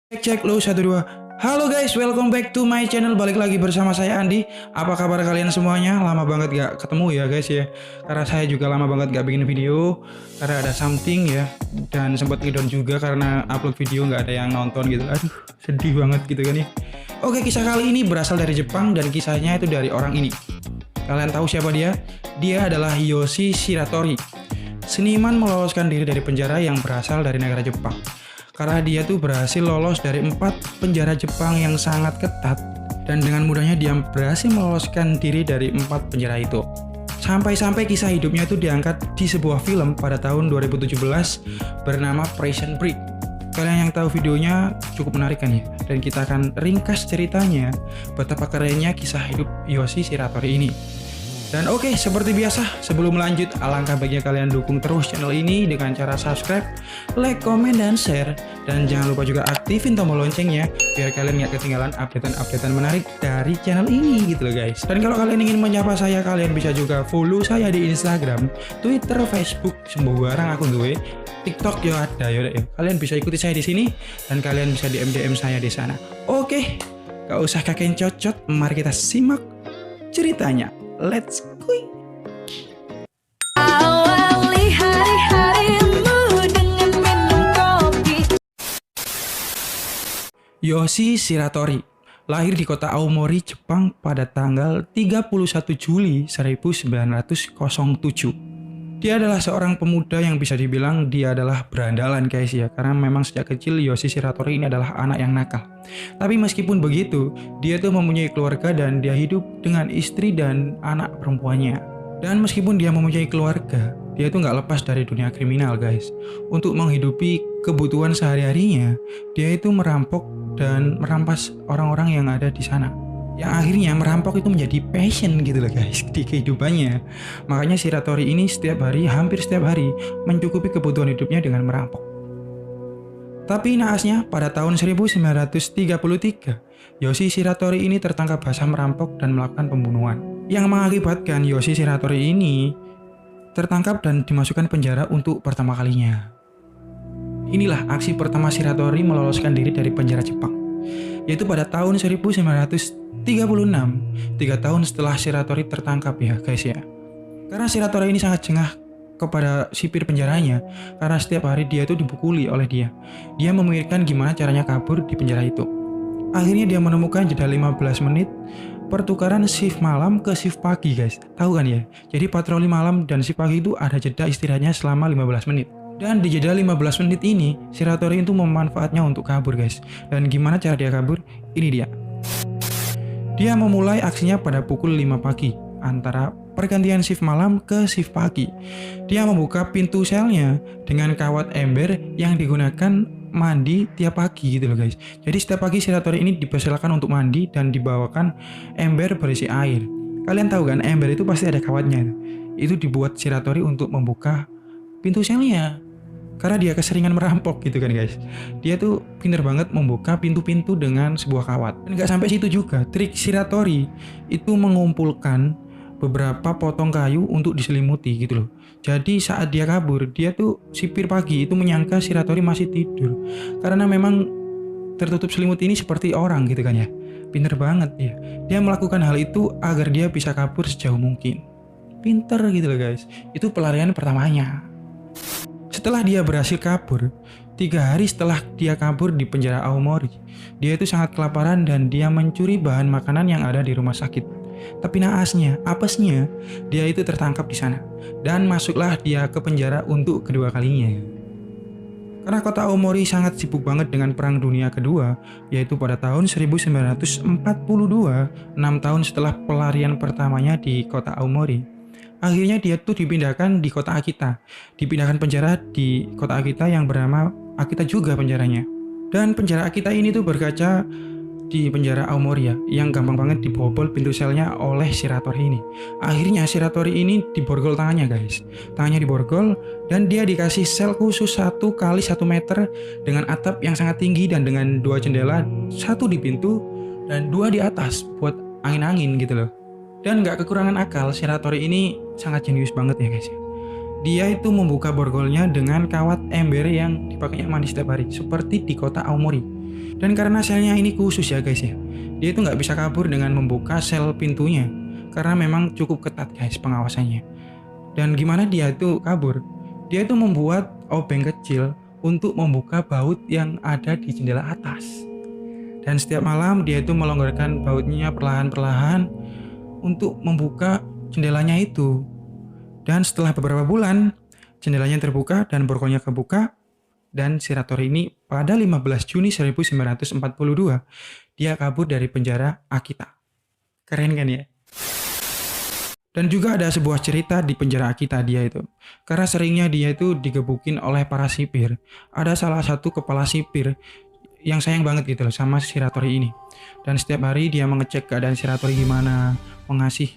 Cek lu 12. Halo guys, welcome back to my channel. Balik lagi bersama saya Andi. Apa kabar kalian semuanya? Lama banget gak ketemu ya guys ya. Karena saya juga lama banget gak bikin video karena ada something ya. Dan sempat ngedon juga karena upload video gak ada yang nonton gitu. Aduh, sedih banget gitu kan ya. Oke, kisah kali ini berasal dari Jepang dan kisahnya itu dari orang ini. Kalian tahu siapa dia? Dia adalah Yoshi Shiratori, seniman meloloskan diri dari penjara yang berasal dari negara Jepang. Karena dia tuh berhasil lolos dari 4 penjara Jepang yang sangat ketat, dan dengan mudahnya dia berhasil meloloskan diri dari 4 penjara itu. Sampai-sampai kisah hidupnya itu diangkat di sebuah film pada tahun 2017 bernama Prison Break. Kalian yang tahu videonya cukup menarik kan ya? Dan kita akan ringkas ceritanya betapa kerennya kisah hidup Yoshi Shiratori ini. Dan oke, seperti biasa, sebelum lanjut, alangkah baiknya kalian dukung terus channel ini dengan cara subscribe, like, komen, dan share. Dan jangan lupa juga aktifin tombol loncengnya, biar kalian gak ketinggalan updatean-updatean menarik dari channel ini gitu loh guys. Dan kalau kalian ingin menyapa saya, kalian bisa juga follow saya di Instagram, Twitter, Facebook, sembarang akun gue. TikTok ya ada, yaudah ya. Kalian bisa ikuti saya di sini, dan kalian bisa DM saya di sana. Oke, gak usah kakek cocot, mari kita simak ceritanya. Let's go. Awali hari-harimu dengan minum kopi. Yoshi Shiratori lahir di kota Aomori, Jepang pada tanggal 31 Juli 1907. Dia adalah seorang pemuda yang bisa dibilang dia adalah berandalan guys ya, karena memang sejak kecil Yoshi Shiratori ini adalah anak yang nakal. Tapi meskipun begitu, dia tuh mempunyai keluarga dan dia hidup dengan istri dan anak perempuannya. Dan meskipun dia mempunyai keluarga, dia tuh nggak lepas dari dunia kriminal guys. Untuk menghidupi kebutuhan sehari-harinya, dia itu merampok dan merampas orang-orang yang ada di sana. Yang akhirnya merampok itu menjadi passion gitu loh guys di kehidupannya. Makanya Shiratori ini hampir setiap hari mencukupi kebutuhan hidupnya dengan merampok. Tapi naasnya pada tahun 1933, Yoshi Shiratori ini tertangkap basah merampok dan melakukan pembunuhan, yang mengakibatkan Yoshi Shiratori ini tertangkap dan dimasukkan penjara untuk pertama kalinya. Inilah aksi pertama Shiratori meloloskan diri dari penjara Jepang, yaitu pada tahun 1936, 3 tahun setelah Shiratori tertangkap ya guys ya. Karena Shiratori ini sangat jengah kepada sipir penjaranya, karena setiap hari dia itu dipukuli oleh dia. Dia memikirkan gimana caranya kabur di penjara itu. Akhirnya dia menemukan jeda 15 menit pertukaran shift malam ke shift pagi guys. Tahu kan ya? Jadi patroli malam dan shift pagi itu ada jeda istirahatnya selama 15 menit. Dan di jeda 15 menit ini, Shiratori itu memanfaatnya untuk kabur guys. Dan gimana cara dia kabur? Ini dia. Dia memulai aksinya pada pukul 5 pagi, antara pergantian shift malam ke shift pagi. Dia membuka pintu selnya dengan kawat ember yang digunakan mandi tiap pagi gitu loh guys. Jadi setiap pagi Shiratori ini dipersilakan untuk mandi dan dibawakan ember berisi air. Kalian tahu kan, ember itu pasti ada kawatnya. Itu dibuat Shiratori untuk membuka pintu selnya, karena dia keseringan merampok gitu kan guys. Dia tuh pinter banget membuka pintu-pintu dengan sebuah kawat. Dan gak sampai situ juga, trik Shiratori itu mengumpulkan beberapa potong kayu untuk diselimuti gitu loh. Jadi saat dia kabur, dia tuh sipir pagi itu menyangka Shiratori masih tidur, karena memang tertutup selimut ini seperti orang gitu kan ya. Pinter banget ya. Dia melakukan hal itu agar dia bisa kabur sejauh mungkin. Pinter gitu loh guys. Itu pelarian pertamanya. Setelah dia berhasil kabur, 3 hari setelah dia kabur di penjara Aomori, dia itu sangat kelaparan dan dia mencuri bahan makanan yang ada di rumah sakit. Tapi naasnya, apesnya, dia itu tertangkap di sana dan masuklah dia ke penjara untuk kedua kalinya. Karena kota Aomori sangat sibuk banget dengan Perang Dunia Kedua, yaitu pada tahun 1942, 6 tahun setelah pelarian pertamanya di kota Aomori. Akhirnya dia tuh dipindahkan di kota Akita. Dipindahkan penjara di kota Akita yang bernama Akita juga penjaranya. Dan penjara Akita ini tuh berkaca di penjara Aomori ya, yang gampang banget dibobol pintu selnya oleh Shiratori ini. Akhirnya Shiratori ini diborgol tangannya guys. Tangannya diborgol dan dia dikasih sel khusus 1 kali 1 meter dengan atap yang sangat tinggi dan dengan 2 jendela, 1 di pintu dan 2 di atas buat angin-angin gitu loh. Dan gak kekurangan akal, Shiratori ini sangat jenius banget ya guys. Dia itu membuka borgolnya dengan kawat ember yang dipakainya mandi setiap hari, seperti di kota Aomori. Dan karena selnya ini khusus ya guys ya, dia itu nggak bisa kabur dengan membuka sel pintunya karena memang cukup ketat guys pengawasannya. Dan gimana dia itu kabur? Dia itu membuat obeng kecil untuk membuka baut yang ada di jendela atas. Dan setiap malam dia itu melonggarkan bautnya perlahan-perlahan untuk membuka jendelanya itu. Dan setelah beberapa bulan, jendelanya terbuka dan borgolnya kebuka. Dan Shiratori ini pada 15 Juni 1942, dia kabur dari penjara Akita. Keren kan ya? Dan juga ada sebuah cerita di penjara Akita dia itu. Karena seringnya dia itu digebukin oleh para sipir. Ada salah satu kepala sipir yang sayang banget gitu loh sama Shiratori ini. Dan setiap hari dia mengecek keadaan Shiratori gimana, mengasih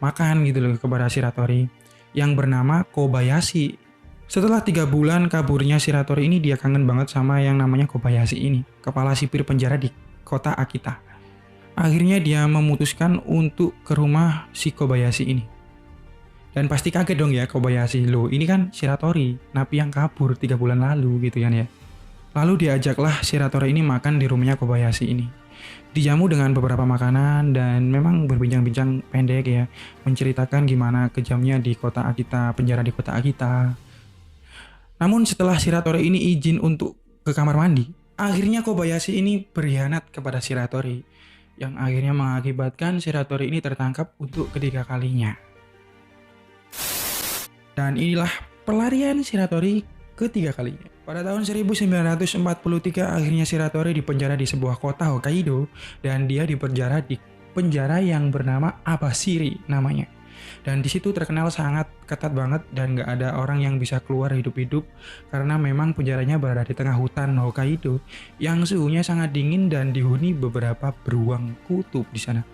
makan gitu loh kepada Shiratori yang bernama Kobayashi. Setelah 3 bulan kaburnya Shiratori ini, dia kangen banget sama yang namanya Kobayashi ini, kepala sipir penjara di kota Akita. Akhirnya dia memutuskan untuk ke rumah si Kobayashi ini. Dan pasti kaget dong ya Kobayashi, loh ini kan Shiratori, napi yang kabur 3 bulan lalu gitu kan ya. Lalu diajaklah Shiratori ini makan di rumahnya Kobayashi ini. Dijamu dengan beberapa makanan dan memang berbincang-bincang pendek ya, menceritakan gimana kejamnya di kota Akita, penjara di kota Akita. Namun setelah Shiratori ini izin untuk ke kamar mandi, akhirnya Kobayashi ini berkhianat kepada Shiratori, yang akhirnya mengakibatkan Shiratori ini tertangkap untuk ketiga kalinya. Dan inilah pelarian Shiratori ketiga kalinya. Pada tahun 1943 akhirnya Shiratori dipenjara di sebuah kota Hokkaido, dan dia dipenjara di penjara yang bernama Abashiri namanya. Dan di situ terkenal sangat ketat banget dan gak ada orang yang bisa keluar hidup-hidup karena memang penjaranya berada di tengah hutan Hokkaido yang suhunya sangat dingin dan dihuni beberapa beruang kutub di sana.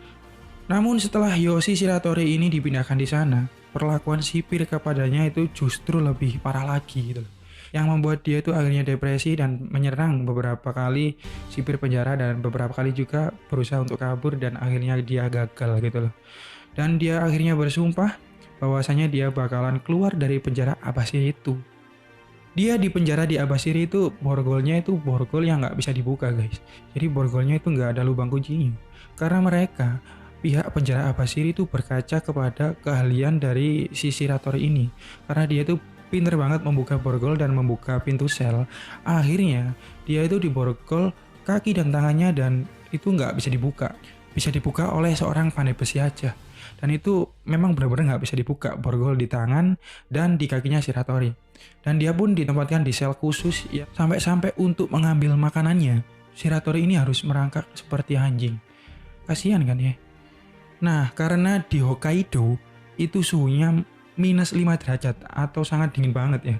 Namun setelah Yoshi Shiratori ini dipindahkan di sana, perlakuan sipir kepadanya itu justru lebih parah lagi gitu loh. Yang membuat dia itu akhirnya depresi dan menyerang beberapa kali sipir penjara dan beberapa kali juga berusaha untuk kabur dan akhirnya dia gagal gitu loh. Dan dia akhirnya bersumpah bahwasanya dia bakalan keluar dari penjara Abashiri itu. Dia di penjara di Abashiri itu borgolnya itu borgol yang nggak bisa dibuka guys. Jadi borgolnya itu nggak ada lubang kuncinya. Karena mereka pihak penjara Abashiri itu berkaca kepada keahlian dari si Shiratori ini. Karena dia itu pinter banget membuka borgol dan membuka pintu sel. Akhirnya dia itu diborgol kaki dan tangannya dan itu nggak bisa dibuka. Bisa dibuka oleh seorang pandai besi aja. Dan itu memang benar-benar nggak bisa dibuka borgol di tangan dan di kakinya Shiratori. Dan dia pun ditempatkan di sel khusus ya, sampai-sampai untuk mengambil makanannya Shiratori ini harus merangkak seperti anjing. Kasihan kan ya. Nah karena di Hokkaido itu suhunya minus 5 derajat atau sangat dingin banget ya.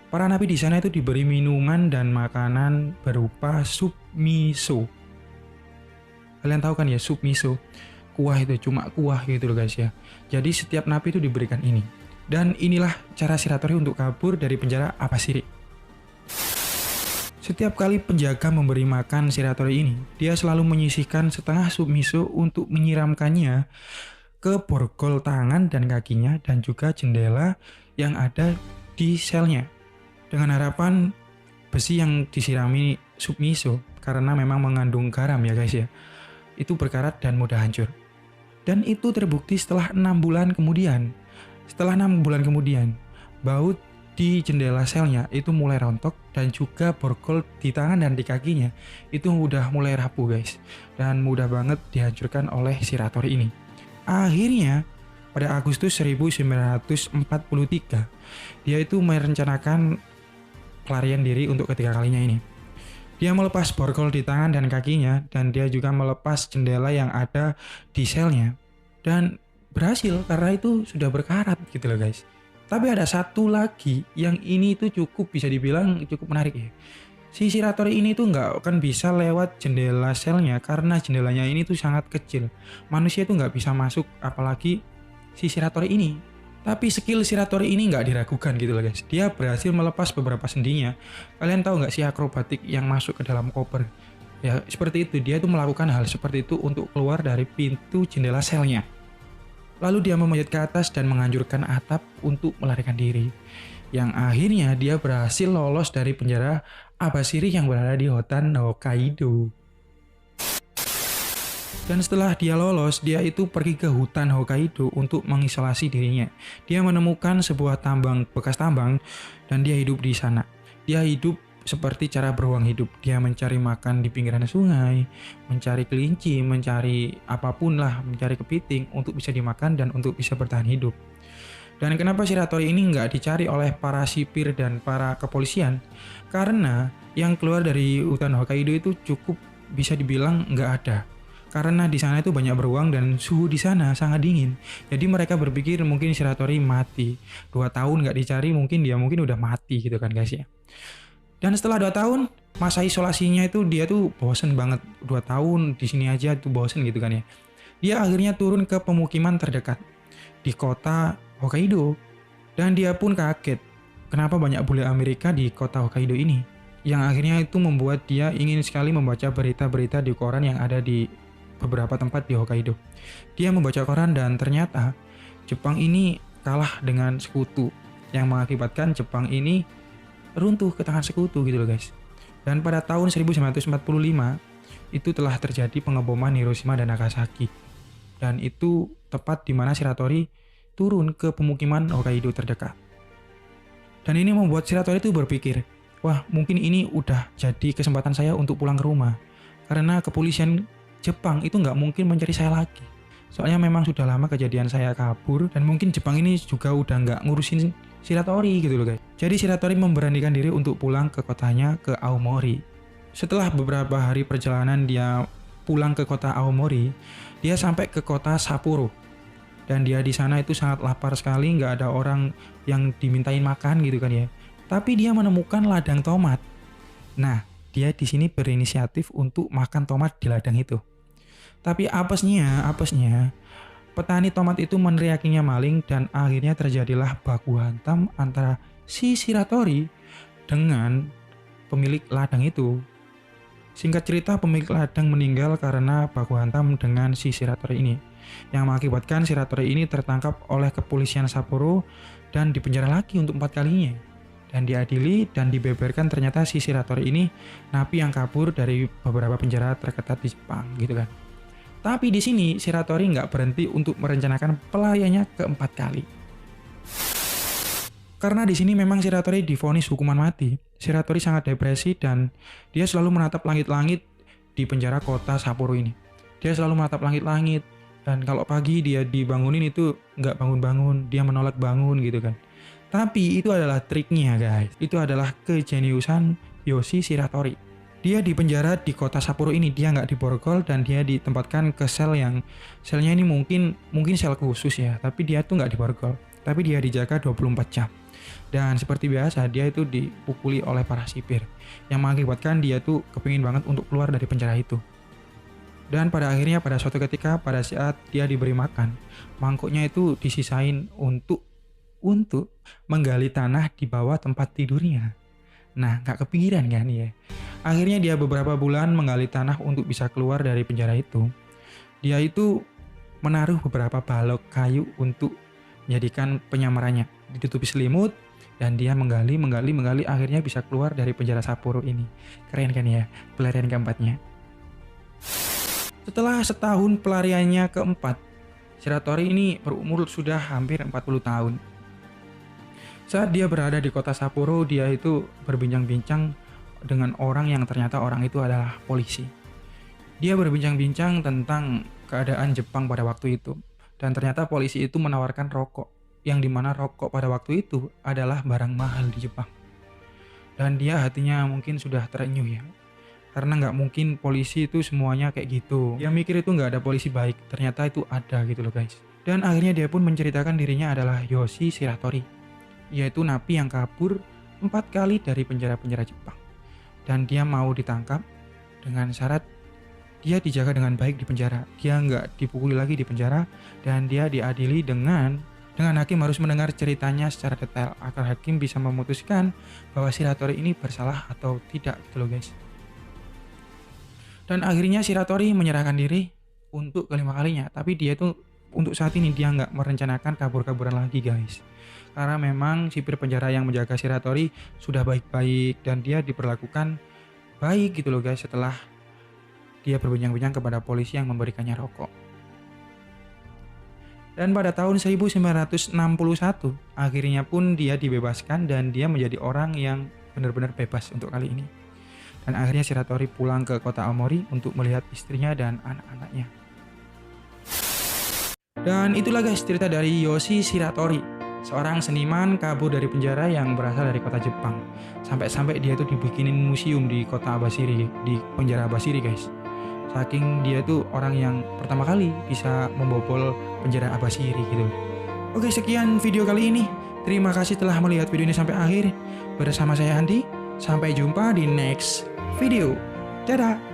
Para napi di sana itu diberi minuman dan makanan berupa sup miso. Kalian tahu kan ya sup miso? Kuah itu cuma kuah gitu loh guys ya. Jadi setiap napi itu diberikan ini. Dan inilah cara Shiratori untuk kabur dari penjara Abashiri. Setiap kali penjaga memberi makan Shiratori ini, dia selalu menyisihkan setengah sup miso untuk menyiramkannya ke borgol tangan dan kakinya dan juga jendela yang ada di selnya. Dengan harapan besi yang disirami sup miso karena memang mengandung garam ya guys ya, itu berkarat dan mudah hancur. Dan itu terbukti setelah 6 bulan kemudian. Setelah 6 bulan kemudian, baut di jendela selnya itu mulai rontok dan juga borgol di tangan dan di kakinya itu udah mulai rapuh guys. Dan mudah banget dihancurkan oleh Shiratori ini. Akhirnya pada Agustus 1943 dia itu merencanakan pelarian diri untuk ketiga kalinya ini. Dia melepas borgol di tangan dan kakinya dan dia juga melepas jendela yang ada di selnya. Dan berhasil karena itu sudah berkarat gitu loh guys. Tapi ada satu lagi yang ini tuh cukup bisa dibilang cukup menarik ya. Si Shiratori ini tuh nggak akan bisa lewat jendela selnya karena jendelanya ini tuh sangat kecil. Manusia tuh nggak bisa masuk apalagi si Shiratori ini. Tapi skill Shiratori ini nggak diragukan gitu loh guys. Dia berhasil melepas beberapa sendinya. Kalian tahu nggak sih akrobatik yang masuk ke dalam koper? Ya seperti itu. Dia tuh melakukan hal seperti itu untuk keluar dari pintu jendela selnya. Lalu dia memanjat ke atas dan menghancurkan atap untuk melarikan diri. Yang akhirnya dia berhasil lolos dari penjara Abashiri yang berada di hutan Hokkaido. Dan setelah dia lolos, dia itu pergi ke hutan Hokkaido untuk mengisolasi dirinya. Dia menemukan sebuah tambang, bekas tambang, dan dia hidup di sana. Dia hidup seperti cara beruang hidup. Dia mencari makan di pinggiran sungai, mencari kelinci, mencari apapun lah, mencari kepiting untuk bisa dimakan dan untuk bisa bertahan hidup. Dan kenapa Shiratori ini nggak dicari oleh para sipir dan para kepolisian? Karena yang keluar dari hutan Hokkaido itu cukup bisa dibilang nggak ada. Karena di sana itu banyak beruang dan suhu di sana sangat dingin. Jadi mereka berpikir mungkin Shiratori mati. 2 tahun nggak dicari mungkin dia udah mati gitu kan guys ya. Dan setelah 2 tahun masa isolasinya itu dia tuh bosen banget. 2 tahun di sini aja tuh bosen gitu kan ya. Dia akhirnya turun ke pemukiman terdekat di kota Hokkaido. Dan dia pun kaget kenapa banyak bule Amerika di kota Hokkaido ini. Yang akhirnya itu membuat dia ingin sekali membaca berita-berita di koran yang ada di beberapa tempat di Hokkaido. Dia membaca koran dan ternyata Jepang ini kalah dengan sekutu yang mengakibatkan Jepang ini runtuh ke tangan sekutu gitu loh guys. Dan pada tahun 1945 itu telah terjadi pengeboman Hiroshima dan Nagasaki. Dan itu tepat di mana Shiratori turun ke pemukiman Hokkaido terdekat. Dan ini membuat Shiratori itu berpikir, wah mungkin ini udah jadi kesempatan saya untuk pulang ke rumah. Karena kepolisian Jepang itu nggak mungkin mencari saya lagi. Soalnya memang sudah lama kejadian saya kabur dan mungkin Jepang ini juga udah nggak ngurusin Shiratori gitu loh guys. Jadi Shiratori memberanikan diri untuk pulang ke kotanya, ke Aomori. Setelah beberapa hari perjalanan dia pulang ke kota Aomori, dia sampai ke kota Sapporo. Dan dia di sana itu sangat lapar sekali, nggak ada orang yang dimintain makan gitu kan ya. Tapi dia menemukan ladang tomat. Nah, dia di sini berinisiatif untuk makan tomat di ladang itu. Tapi apesnya, petani tomat itu meneriakinya maling dan akhirnya terjadilah baku hantam antara si Shiratori dengan pemilik ladang itu. Singkat cerita, pemilik ladang meninggal karena baku hantam dengan si Shiratori ini, yang mengakibatkan Shiratori ini tertangkap oleh kepolisian Sapporo dan dipenjara lagi untuk 4 kalinya. Dan diadili dan dibeberkan ternyata si Shiratori ini napi yang kabur dari beberapa penjara terketat di Jepang gitu kan. Tapi di sini Shiratori nggak berhenti untuk merencanakan pelariannya ke-4 kali. Karena di sini memang Shiratori divonis hukuman mati. Shiratori sangat depresi dan dia selalu menatap langit-langit di penjara kota Sapporo ini. Dia selalu menatap langit-langit dan kalau pagi dia dibangunin itu nggak bangun-bangun, dia menolak bangun gitu kan. Tapi itu adalah triknya guys. Itu adalah kejeniusan Yoshi Shiratori. Dia di penjara di kota Sapporo ini, dia nggak diborgol dan dia ditempatkan ke sel yang selnya ini mungkin sel khusus ya, tapi dia tuh nggak diborgol, tapi dia dijaga 24 jam. Dan seperti biasa dia itu dipukuli oleh para sipir yang mengakibatkan dia tuh kepingin banget untuk keluar dari penjara itu. Dan pada akhirnya pada suatu ketika pada saat dia diberi makan, mangkuknya itu disisain untuk menggali tanah di bawah tempat tidurnya. Nah, nggak kepikiran kan ya. Akhirnya dia beberapa bulan menggali tanah untuk bisa keluar dari penjara itu. Dia itu menaruh beberapa balok kayu untuk menjadikan penyamarannya. Ditutupi selimut dan dia menggali akhirnya bisa keluar dari penjara Sapporo ini. Keren kan ya, pelarian keempatnya. Setelah setahun pelariannya keempat, Shiratori ini berumur sudah hampir 40 tahun. Saat dia berada di kota Sapporo, dia itu berbincang-bincang dengan orang yang ternyata orang itu adalah polisi. Dia berbincang-bincang tentang keadaan Jepang pada waktu itu. Dan ternyata polisi itu menawarkan rokok, yang dimana rokok pada waktu itu adalah barang mahal di Jepang. Dan dia hatinya mungkin sudah terenyuh ya. Karena nggak mungkin polisi itu semuanya kayak gitu. Dia mikir itu nggak ada polisi baik, ternyata itu ada gitu loh guys. Dan akhirnya dia pun menceritakan dirinya adalah Yoshi Shiratori, yaitu napi yang kabur 4 kali dari penjara-penjara Jepang. Dan dia mau ditangkap dengan syarat dia dijaga dengan baik di penjara. Dia nggak dipukuli lagi di penjara dan dia diadili dengan hakim harus mendengar ceritanya secara detail agar hakim bisa memutuskan bahwa Shiratori ini bersalah atau tidak gitu loh guys. Dan akhirnya Shiratori menyerahkan diri untuk kelima kalinya, tapi dia itu untuk saat ini dia nggak merencanakan kabur-kaburan lagi guys. Karena memang sipir penjara yang menjaga Shiratori sudah baik-baik dan dia diperlakukan baik gitu loh guys setelah dia berbincang-bincang kepada polisi yang memberikannya rokok. Dan pada tahun 1961 akhirnya pun dia dibebaskan dan dia menjadi orang yang benar-benar bebas untuk kali ini. Dan akhirnya Shiratori pulang ke kota Aomori untuk melihat istrinya dan anak-anaknya. Dan itulah guys cerita dari Yoshi Shiratori, seorang seniman kabur dari penjara yang berasal dari kota Jepang. Sampai-sampai dia tuh dibikinin museum di kota Abashiri, di penjara Abashiri guys. Saking dia tuh orang yang pertama kali bisa membobol penjara Abashiri gitu. Oke, sekian video kali ini. Terima kasih telah melihat video ini sampai akhir. Bersama saya Andi. Sampai jumpa di next video. Dadah.